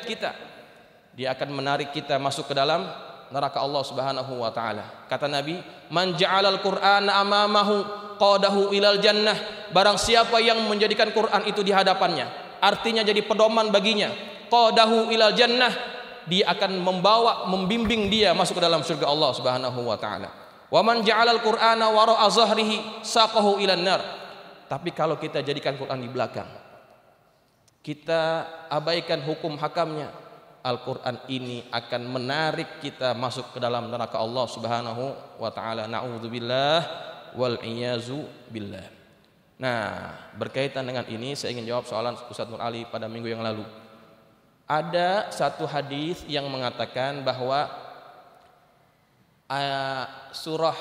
kita, Dia akan menarik kita masuk ke dalam neraka Allah Subhanahu wa taala. Kata Nabi, "Man ja'alal Qur'ana amamahu qadahu ilal jannah." Barang siapa yang menjadikan Quran itu di hadapannya, artinya jadi pedoman baginya, qadahu ilal jannah, dia akan membimbing dia masuk ke dalam surga Allah Subhanahu wa taala. Wa man ja'alal Qur'ana wara'a zahrihi saqahu ilan nar. Tapi kalau kita jadikan Quran di belakang, kita abaikan hukum hakamnya, Al-Quran ini akan menarik kita masuk ke dalam neraka Allah Subhanahu wa taala. Na'udzubillah wal iyazu billah. Nah, berkaitan dengan ini saya ingin jawab soalan Ustaz Nur Ali pada minggu yang lalu. Ada satu hadis yang mengatakan bahwa surah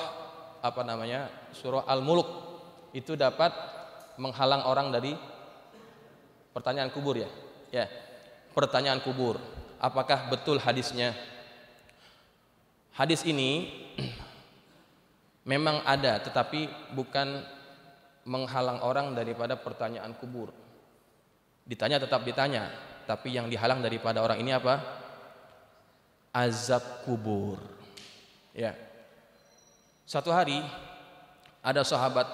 Al-Mulk itu dapat menghalang orang dari pertanyaan kubur ya. Ya, pertanyaan kubur. Apakah betul hadisnya? Hadis ini memang ada, tetapi bukan menghalang orang daripada pertanyaan kubur. Ditanya tetap ditanya, tapi yang dihalang daripada orang ini apa? Azab kubur. Ya. Satu hari ada sahabat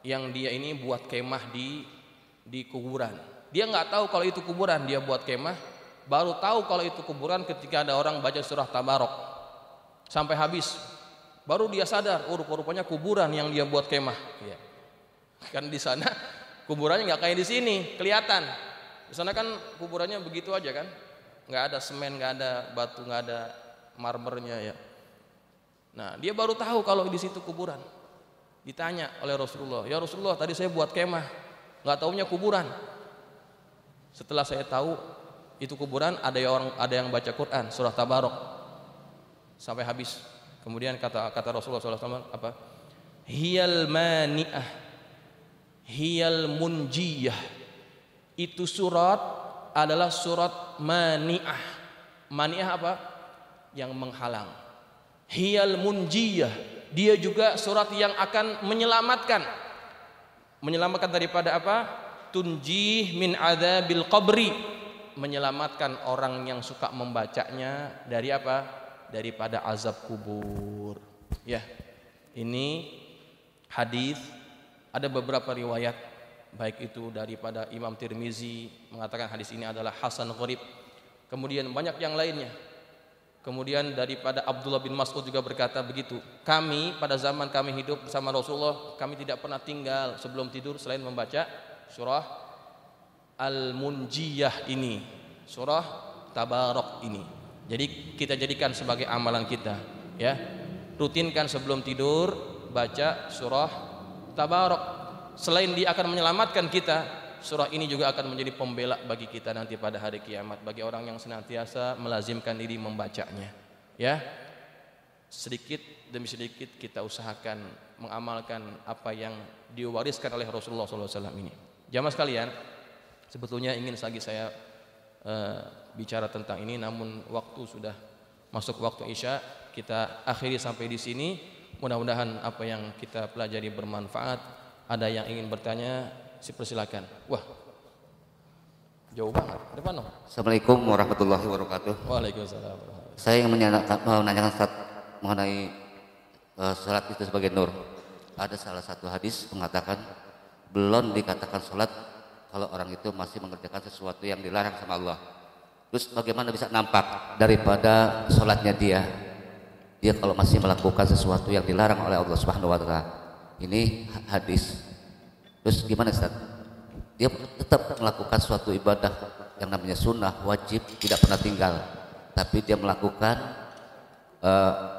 yang dia ini buat kemah di kuburan. Dia nggak tahu kalau itu kuburan, dia buat kemah. Baru tahu kalau itu kuburan ketika ada orang baca surah Tabarok sampai habis. Baru dia sadar, oh rupanya kuburan yang dia buat kemah. Ya. Kan di sana kuburannya nggak kayak di sini, kelihatan. Di sana kan kuburannya begitu aja kan, nggak ada semen, nggak ada batu, nggak ada marmernya ya. Nah, dia baru tahu kalau di situ kuburan. Ditanya oleh Rasulullah, "Ya Rasulullah, tadi saya buat kemah, nggak taunya kuburan." Setelah saya tahu itu kuburan, ada yang baca Quran surah Tabarok sampai habis. Kemudian kata Rasulullah SAW apa? Hiyal mani'ah, hiyal munjiyah. Itu surat adalah surat mani'ah. Mani'ah apa? Yang menghalang. Hiyal munjiyah, dia juga surat yang akan menyelamatkan daripada apa? Tunjih min adzabil qabri, menyelamatkan orang yang suka membacanya dari apa? Daripada azab kubur. Ya. Ini hadis, ada beberapa riwayat, baik itu daripada Imam Tirmizi mengatakan hadis ini adalah hasan gharib. Kemudian banyak yang lainnya. Kemudian daripada Abdullah bin Mas'ud juga berkata begitu. Kami pada zaman kami hidup bersama Rasulullah, kami tidak pernah tinggal sebelum tidur selain membaca surah Al-Munjiyah ini, surah Tabarok ini. Jadi kita jadikan sebagai amalan kita, ya. Rutinkan sebelum tidur baca surah Tabarok. Selain dia akan menyelamatkan kita, surah ini juga akan menjadi pembela bagi kita nanti pada hari kiamat, bagi orang yang senantiasa melazimkan diri membacanya. Ya, sedikit demi sedikit kita usahakan mengamalkan apa yang diwariskan oleh Rasulullah SAW ini. Jamaah sekalian, sebetulnya ingin lagi saya bicara tentang ini, namun waktu sudah masuk waktu Isya. Kita akhiri sampai di sini. Mudah-mudahan apa yang kita pelajari bermanfaat. Ada yang ingin bertanya, silakan. Wah, jauh banget. Depan dong. Assalamualaikum warahmatullahi wabarakatuh. Waalaikumsalam. Saya ingin menanyakan Ustaz mengenai salat itu sebagai nur. Ada salah satu hadis mengatakan belum dikatakan salat kalau orang itu masih mengerjakan sesuatu yang dilarang sama Allah. Terus bagaimana bisa nampak daripada sholatnya dia kalau masih melakukan sesuatu yang dilarang oleh Allah Subhanahu wa taala. Ini hadis. Terus gimana Ustaz? Dia tetap melakukan suatu ibadah yang namanya sunnah, wajib, tidak pernah tinggal. Tapi dia melakukan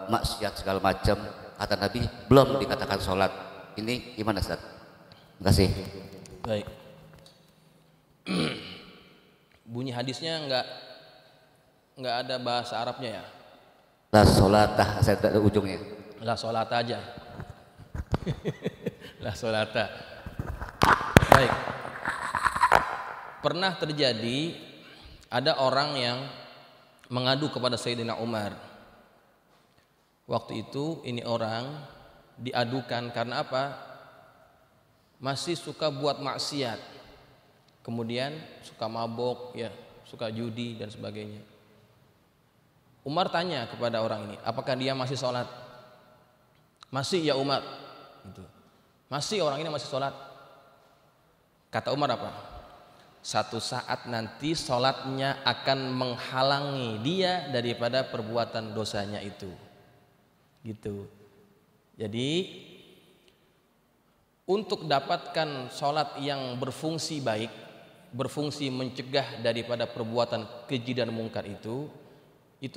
maksiat segala macam, kata Nabi belum dikatakan sholat. Ini gimana Ustaz? Terima kasih. Baik. Bunyi hadisnya nggak ada bahasa Arabnya ya? La sholatah, saya ada ujungnya. La sholata aja. La sholata. Baik. Pernah terjadi ada orang yang mengadu kepada Sayyidina Umar. Waktu itu ini orang diadukan karena apa? Masih suka buat maksiat. Kemudian suka mabok, ya, suka judi dan sebagainya. Umar tanya kepada orang ini, apakah dia masih sholat? Masih ya Umar. Gitu. Masih, orang ini masih sholat. Kata Umar apa? Satu saat nanti sholatnya akan menghalangi dia daripada perbuatan dosanya itu. Gitu. Jadi untuk dapatkan sholat yang berfungsi baik, berfungsi mencegah daripada perbuatan keji dan mungkar itu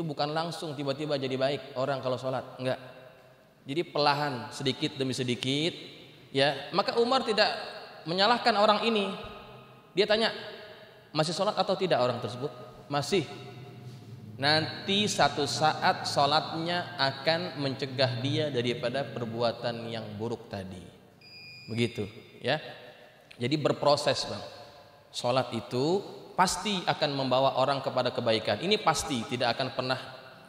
bukan langsung tiba-tiba jadi baik orang kalau sholat, enggak. Jadi perlahan, sedikit demi sedikit, ya. Maka Umar tidak menyalahkan orang ini. Dia tanya, masih sholat atau tidak orang tersebut? Masih. Nanti satu saat sholatnya akan mencegah dia daripada perbuatan yang buruk tadi. Begitu, ya. Jadi berproses, Bang. Sholat itu pasti akan membawa orang kepada kebaikan. Ini pasti tidak akan pernah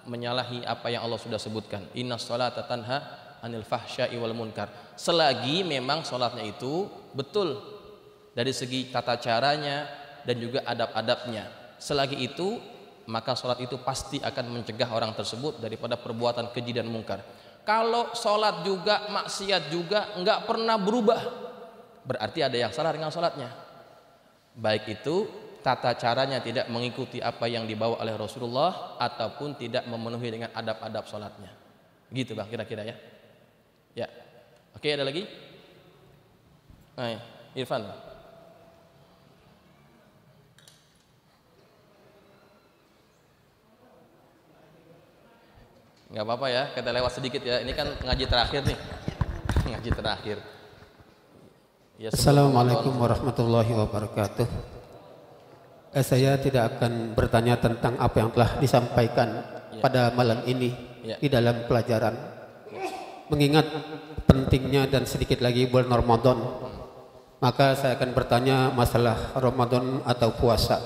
menyalahi apa yang Allah sudah sebutkan. Inna sholata tanha anil fahsya'i wal munkar. Selagi memang sholatnya itu betul dari segi tata caranya dan juga adab-adabnya. Selagi itu maka sholat itu pasti akan mencegah orang tersebut daripada perbuatan keji dan mungkar. Kalau sholat juga maksiat juga nggak pernah berubah, berarti ada yang salah dengan sholatnya. Baik itu tata caranya tidak mengikuti apa yang dibawa oleh Rasulullah ataupun tidak memenuhi dengan adab-adab sholatnya. Gitu Bang kira-kira ya. Ya. Oke, ada lagi? Nah, Irfan. Nggak apa-apa ya, kita lewat sedikit ya. Ini kan ngaji terakhir nih. Ngaji terakhir. Ya, Assalamualaikum warahmatullahi wabarakatuh. Saya tidak akan bertanya tentang apa yang telah disampaikan pada malam ini di dalam pelajaran. Mengingat pentingnya dan sedikit lagi bulan Ramadan, maka saya akan bertanya masalah Ramadan atau puasa.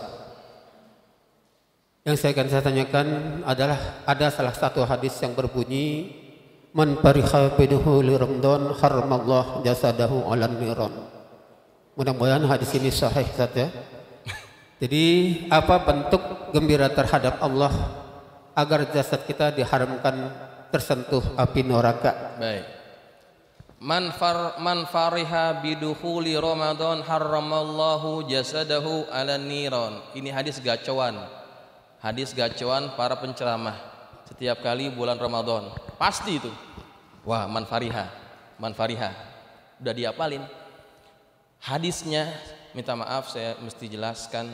Yang saya akan tanyakan adalah ada salah satu hadis yang berbunyi man fariha biduhu li Ramadan haramallah jasadahu 'alan niran. Mudah-mudahan hadis ini sahih saja. Jadi apa bentuk gembira terhadap Allah agar jasad kita diharamkan tersentuh api neraka? Baik. Man fariha bidukhuli Ramadan haramallahu jasadahu 'alan niran. Ini hadis gacauan. Hadis gacauan para penceramah. Setiap kali bulan Ramadan pasti itu. Wah, man fariha. Udah diapalin. Hadisnya, minta maaf saya mesti jelaskan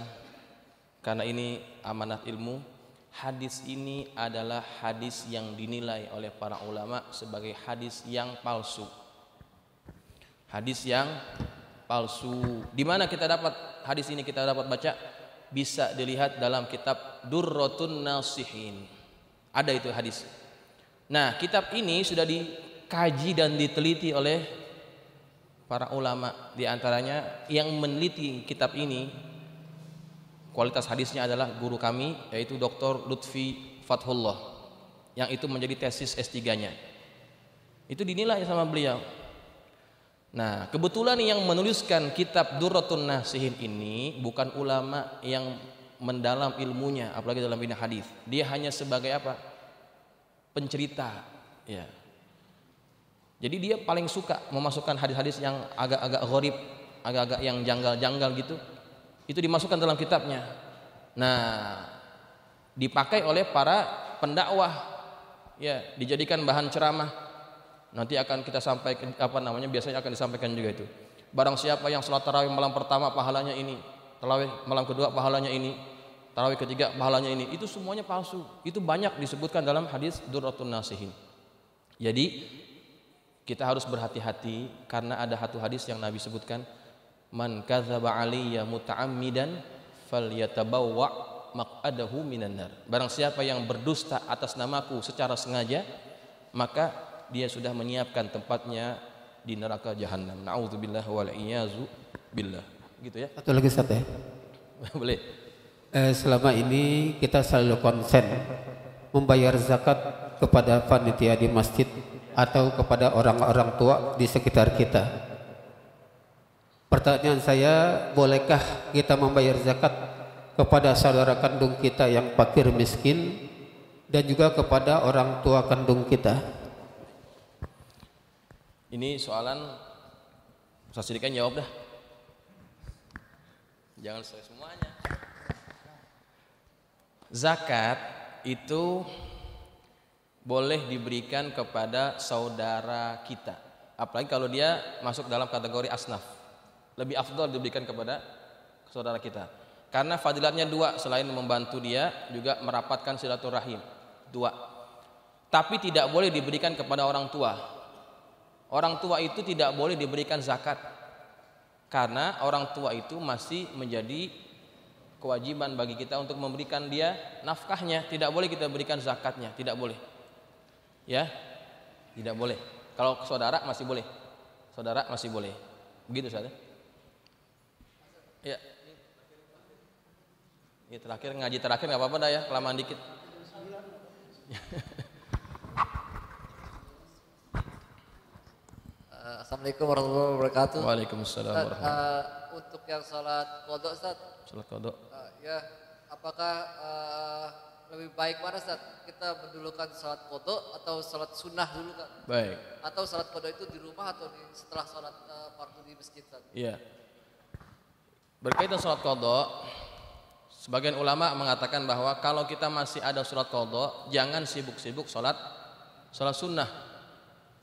karena ini amanat ilmu. Hadis ini adalah hadis yang dinilai oleh para ulama sebagai hadis yang palsu. Hadis yang palsu. Di mana kita dapat hadis ini, kita dapat baca? Bisa dilihat dalam kitab Durratun Nasihin. Ada itu hadis. Nah, kitab ini sudah dikaji dan diteliti oleh para ulama. Di antaranya yang meneliti kitab ini, kualitas hadisnya adalah guru kami, yaitu Dr. Lutfi Fathullah, yang itu menjadi tesis S3-nya. Itu dinilai sama beliau. Nah, kebetulan yang menuliskan kitab Durratun Nasihin ini bukan ulama yang mendalam ilmunya, apalagi dalam bidang hadis. Dia hanya sebagai apa? Pencerita, ya. Jadi dia paling suka memasukkan hadis-hadis yang agak-agak gharib, agak-agak yang janggal-janggal gitu. Itu dimasukkan dalam kitabnya. Nah, dipakai oleh para pendakwah, ya, dijadikan bahan ceramah. Nanti akan kita sampaikan biasanya akan disampaikan juga itu. Barang siapa yang sholat tarawih malam pertama pahalanya ini, tarawih malam kedua pahalanya ini, tarawih ketiga pahalanya ini. Itu semuanya palsu. Itu banyak disebutkan dalam hadis Durratun Nasihin. Jadi kita harus berhati-hati karena ada satu hadis yang Nabi sebutkan, man kadzaba alayya muta'ammidan falyatabawwa maq'adahu minan nar. Barang siapa yang berdusta atas namaku secara sengaja, maka dia sudah menyiapkan tempatnya di neraka jahanam. Nauzubillah wal iyazu billah. Gitu ya. Satu lagi Ustaz ya. Boleh. Selama ini kita selalu konsen membayar zakat kepada panitia di masjid atau kepada orang-orang tua di sekitar kita. Pertanyaan saya, bolehkah kita membayar zakat kepada saudara kandung kita yang fakir miskin dan juga kepada orang tua kandung kita? Ini soalan Ustaz Sidik kan jawab dah. Jangan saya semuanya. Zakat itu boleh diberikan kepada saudara kita, apalagi kalau dia masuk dalam kategori asnaf. Lebih afdal diberikan kepada saudara kita, karena fadilatnya dua, selain membantu dia juga merapatkan silaturahim, dua. Tapi tidak boleh diberikan kepada orang tua. Orang tua itu tidak boleh diberikan zakat, karena orang tua itu masih menjadi kewajiban bagi kita untuk memberikan dia nafkahnya. Tidak boleh kita berikan zakatnya, tidak boleh. Ya, tidak boleh. Kalau saudara masih boleh, saudara masih boleh. Begitu saja. Ya. Ini terakhir, ngaji terakhir nggak apa-apa dah ya, kelamaan dikit. Assalamualaikum warahmatullahi wabarakatuh. Waalaikumsalam warahmatullahi wabarakatuh. Untuk yang salat qada Ustaz. Salat qada. Ya, apakah lebih baik mana Ustaz? Kita mendulukan salat qada atau salat sunnah dulu kan? Baik. Atau salat qada itu di rumah atau setelah salat fardu di masjid Ustaz? Iya. Berkaitan salat qada, sebagian ulama mengatakan bahwa kalau kita masih ada salat qada, jangan sibuk-sibuk salat sunnah.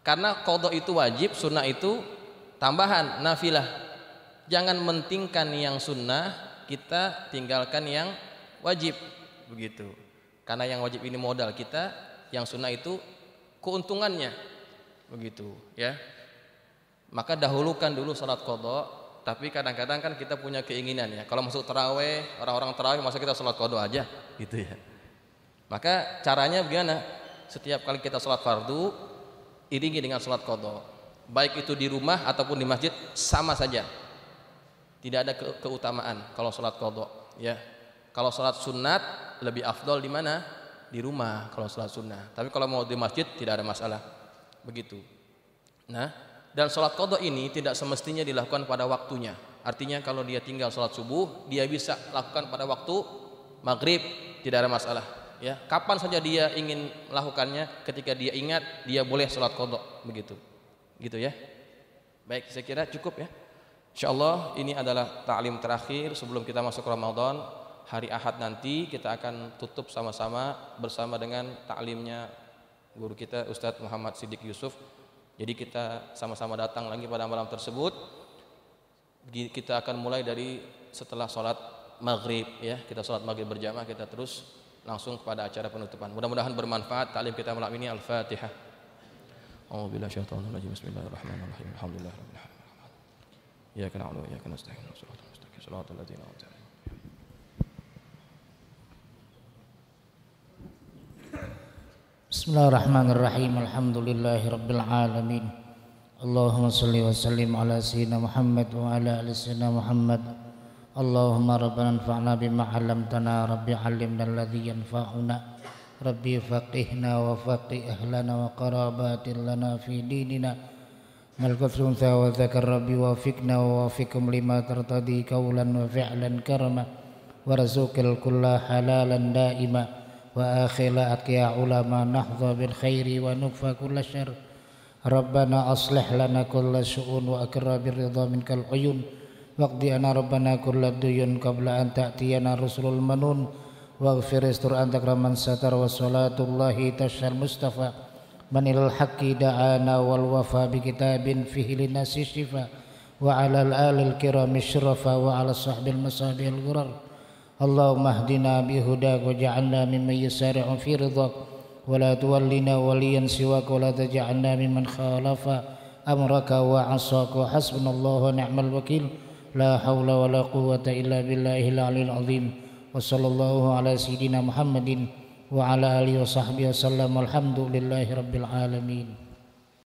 Karena qada itu wajib, sunnah itu tambahan, nafilah. Jangan mentingkan yang sunnah, kita tinggalkan yang wajib. Begitu. Karena yang wajib ini modal kita, yang sunnah itu keuntungannya. Begitu, ya. Maka dahulukan dulu salat qada, tapi kadang-kadang kan kita punya keinginan ya. Kalau masuk tarawih, orang-orang tarawih masa kita salat qada aja, gitu ya. Maka caranya bagaimana? Setiap kali kita salat fardu, iringi dengan salat qada. Baik itu di rumah ataupun di masjid sama saja. Tidak ada keutamaan kalau salat qada, ya. Kalau salat sunat lebih afdol di mana? Di rumah kalau salat sunnah. Tapi kalau mau di masjid tidak ada masalah. Begitu. Nah, dan salat qada ini tidak semestinya dilakukan pada waktunya. Artinya kalau dia tinggal salat subuh, dia bisa lakukan pada waktu maghrib, tidak ada masalah. Ya, kapan saja dia ingin melakukannya, ketika dia ingat dia boleh salat qada, begitu. Gitu ya. Baik, saya kira cukup ya. Insyaallah ini adalah ta'lim terakhir sebelum kita masuk Ramadan. Hari Ahad nanti kita akan tutup sama-sama bersama dengan ta'limnya guru kita Ustadz Muhammad Siddiq Yusuf. Jadi kita sama-sama datang lagi pada malam tersebut. Kita akan mulai dari setelah sholat maghrib ya. Kita sholat maghrib berjamaah, kita terus langsung kepada acara penutupan. Mudah-mudahan bermanfaat ta'lim kita malam ini. Al-Fatihah. A'udzubillahi minasyaitonir rajim. Bismillahirrahmanirrahim. Alhamdulillahirabbil alamin. Iyyaka na'budu wa iyyaka nasta'in. Shiratal mustaqim. Shiratal ladzina an'amta 'alaihim. Bismillahirrahmanirrahim. Alhamdulillahirabbil alamin. Allahumma shalli wa sallim ala sayyidina Muhammad wa ala ali sayyidina Muhammad. Allahumma rabbana anfa'na bima 'allamtana, rabbi 'allimna alladhi yanfa'una, rabbi faqihna wa faqih ahlana wa qarabatin lana fi dinina. Malkat untha wa dzakar rabbi wafiqna wa wafiqum lima tartadi qawlan wa fi'lan karama wa razuqil kulla halalan daima. وآخر أتقيا علماء نحظى بالخير ونكفى كل شر. ربنا أصلح لنا كل شؤون وأكرم بالرضا منك العيون. waqdi ana rabbana kulla duyun qabla an ta'tiyana rusulul manun waghfir istur anta kraman satar wa salatullahi tashal mustafa man ilal haqqi da'ana wal wafa bi kitabin fihi linasi shifa wa ala al-alil kirami syurafa wa ala sahbil masabil ghurar Allahumma hdina bihudak wa ja'alna mimman yusari'u fi ridhak wa la tuwallina waliyan siwak wa la taj'alna mimman khalafa amraka wa asaka hasbunallahu wa ni'mal wakil la hawla wa la quwwata illa billahil aliyil azim wa sallallahu ala sayyidina Muhammadin wa ala alihi wa sahbihi wa sallam alhamdulillahi rabbil alamin.